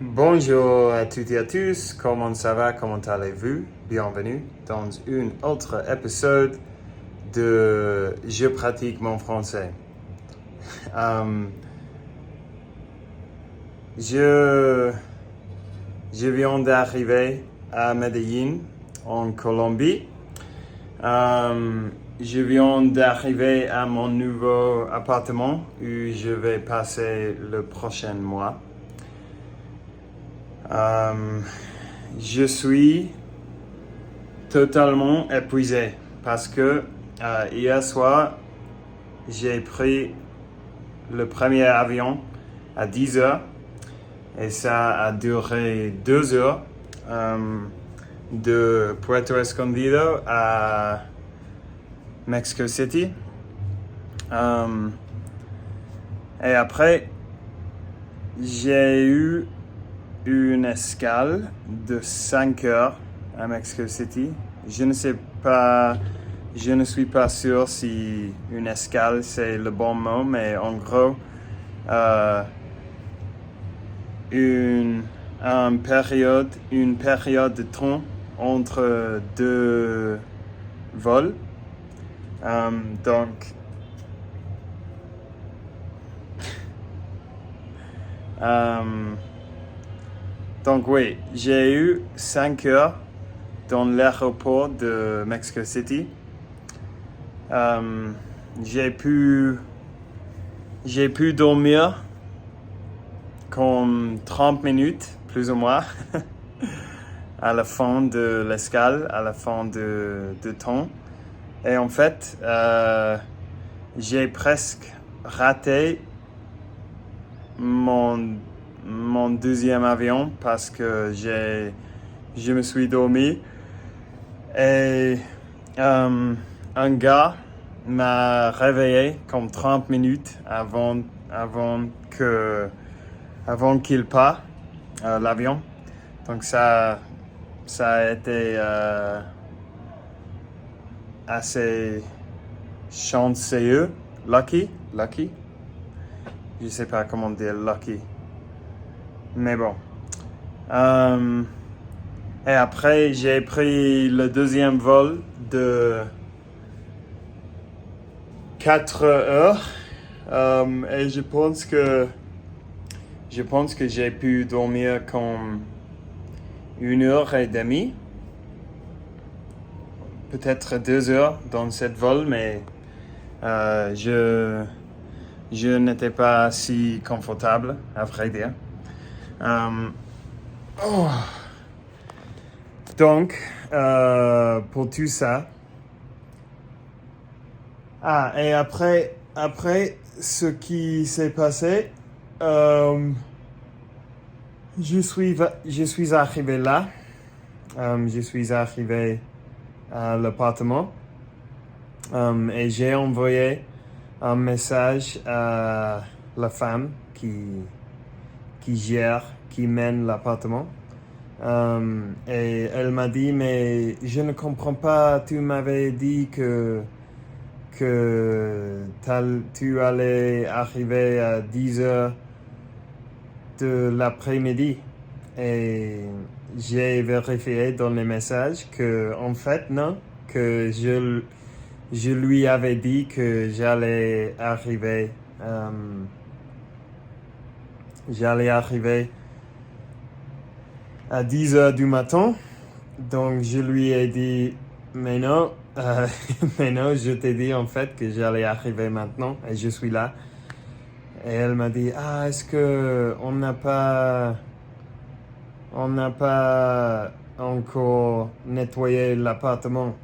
Bonjour à toutes et à tous, comment ça va, comment allez-vous? Bienvenue dans un autre épisode de Je pratique mon français. Euh, je, je viens d'arriver à Medellín, en Colombie. Je viens d'arriver à mon nouveau appartement où je vais passer le prochain mois. Je suis totalement épuisé parce que hier soir, j'ai pris le premier avion à 10 heures et ça a duré 2 heures de Puerto Escondido à Mexico City. Et après, j'ai eu une escale de 5 heures à Mexico City. Je ne suis pas sûr si une escale c'est le bon mot, mais en gros, une période de temps entre deux vols. Donc oui, j'ai eu 5 heures dans l'aéroport de Mexico City. J'ai pu dormir comme 30 minutes, plus ou moins, à la fin de l'escale, à la fin de temps. Et en fait, j'ai presque raté mon deuxième avion parce que je me suis dormi et un gars m'a réveillé comme 30 minutes avant qu'il parte l'avion. Donc ça a été assez chanceux, lucky. Je sais pas comment dire lucky. Mais bon. Et après, j'ai pris le deuxième vol de 4 heures. Et je pense que j'ai pu dormir comme 1 heure et demie. Peut-être 2 heures dans cette vol, mais je n'étais pas si confortable, à vrai dire. Donc, pour tout ça. Et après ce qui s'est passé, je suis arrivé là. Je suis arrivé à l'appartement et j'ai envoyé un message à la femme qui mène l'appartement. Et elle m'a dit, mais je ne comprends pas, tu m'avais dit que tu allais arriver à 10 heures de l'après-midi. Et j'ai vérifié dans les messages que, en fait, non, que je lui avais dit que j'allais arriver à 10 heures du matin. Donc, je lui ai dit, mais non, je t'ai dit en fait que j'allais arriver maintenant et je suis là. Et elle m'a dit, est-ce que on n'a pas encore nettoyé l'appartement?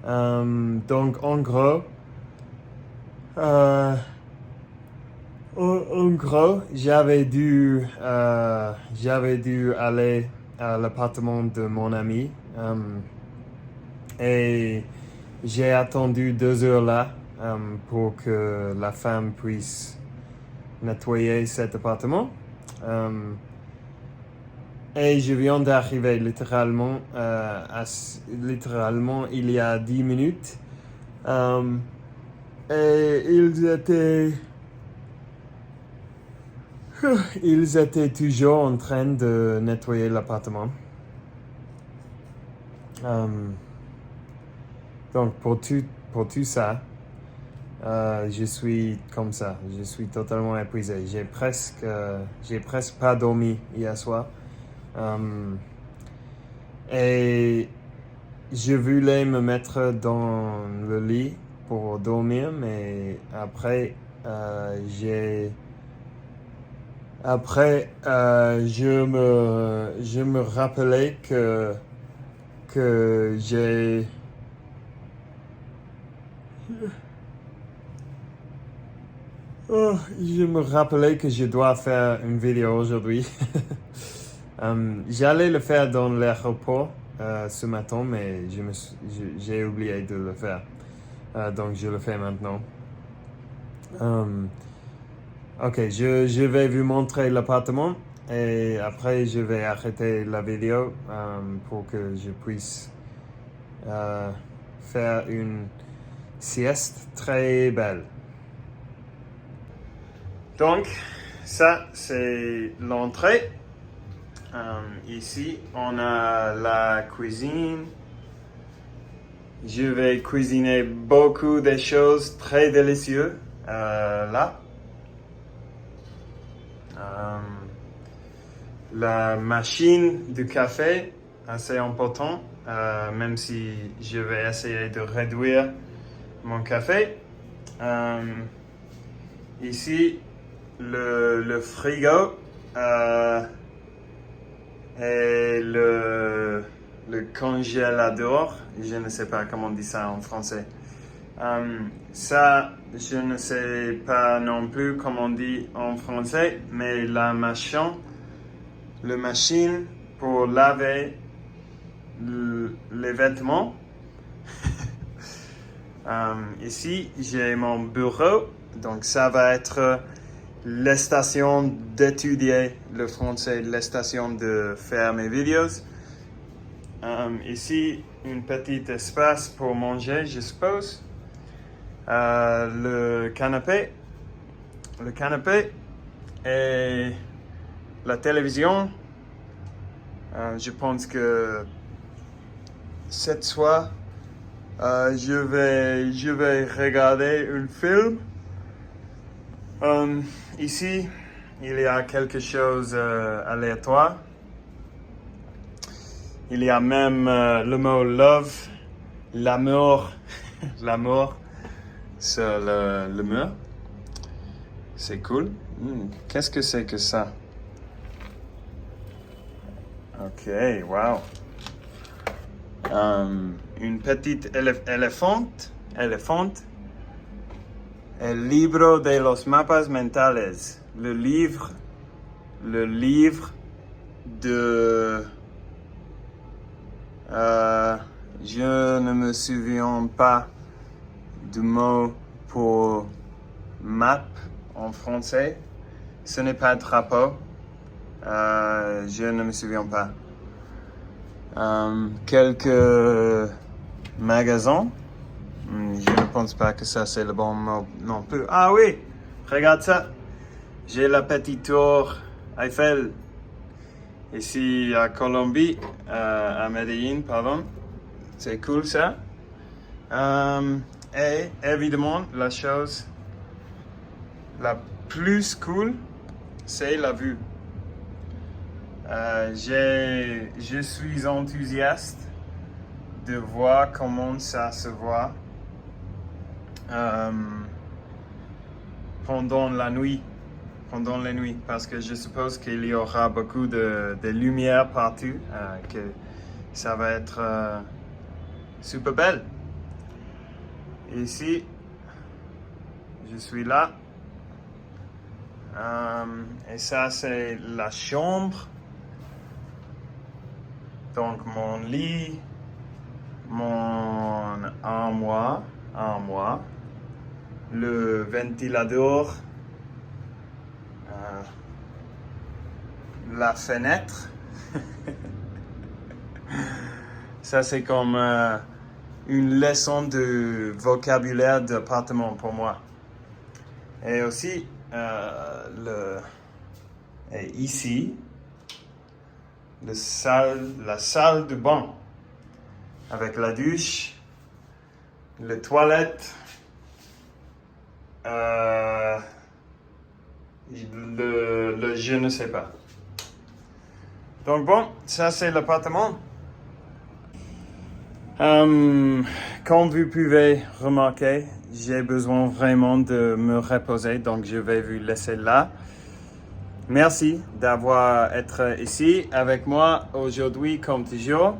Donc en gros, j'avais dû aller à l'appartement de mon ami et j'ai attendu 2 heures là pour que la femme puisse nettoyer cet appartement. Et je viens d'arriver littéralement il y a 10 minutes. Et ils étaient Ils étaient toujours en train de nettoyer l'appartement. Donc pour tout ça, je suis comme ça. Je suis totalement épuisé. J'ai presque pas dormi hier soir. Et je voulais me mettre dans le lit pour dormir, mais après, je me rappelais que j'ai je me rappelais que je dois faire une vidéo aujourd'hui. J'allais le faire dans l'aéroport ce matin, mais j'ai oublié de le faire. Donc je le fais maintenant. Ok, je vais vous montrer l'appartement et après je vais arrêter la vidéo pour que je puisse faire une sieste très belle. Donc, ça c'est l'entrée. Ici, on a la cuisine. Je vais cuisiner beaucoup de choses très délicieuses là. La machine du café, assez important, même si je vais essayer de réduire mon café. Ici, le frigo et le congélateur, je ne sais pas comment on dit ça en français. Ça, je ne sais pas non plus comment on dit en français, mais la machine pour laver les vêtements. Ici, j'ai mon bureau, donc ça va être la station d'étudier le français, la station de faire mes vidéos. Ici, un petit espace pour manger, je suppose. Le canapé et la télévision. Je pense que cette fois, je vais regarder un film. Ici, il y a quelque chose aléatoire. Il y a même le mot love, l'amour, l'amour sur le mur. C'est cool. Qu'est-ce que c'est que ça? Ok, wow. Une petite éléphante. El libro de los mapas mentales. Le livre de... je ne me souviens pas du mot pour map en français. Ce n'est pas drapeau. Je ne me souviens pas. Quelques magasins. Je ne pense pas que ça c'est le bon mot non plus. Ah oui, regarde ça. J'ai la petite tour Eiffel ici à Colombie, à Medellín, pardon. C'est cool ça. Et évidemment, la chose la plus cool, c'est la vue. Je suis enthousiaste de voir comment ça se voit pendant la nuit, parce que je suppose qu'il y aura beaucoup de lumière partout, que ça va être super belle. Ici, je suis là. Et ça, c'est la chambre. Donc, mon lit, mon armoire, le ventilateur, la fenêtre. Ça, c'est comme une leçon de vocabulaire d'appartement pour moi. Et aussi, Et ici, la salle de bain, avec la douche, les toilettes, le je ne sais pas. Donc bon, ça c'est l'appartement. Comme vous pouvez remarquer, j'ai besoin vraiment de me reposer, donc je vais vous laisser là. Merci d'avoir été ici avec moi aujourd'hui comme toujours.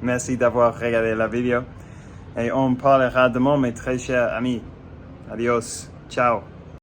Merci d'avoir regardé la vidéo et on parlera demain mes très chers amis. Adios, ciao.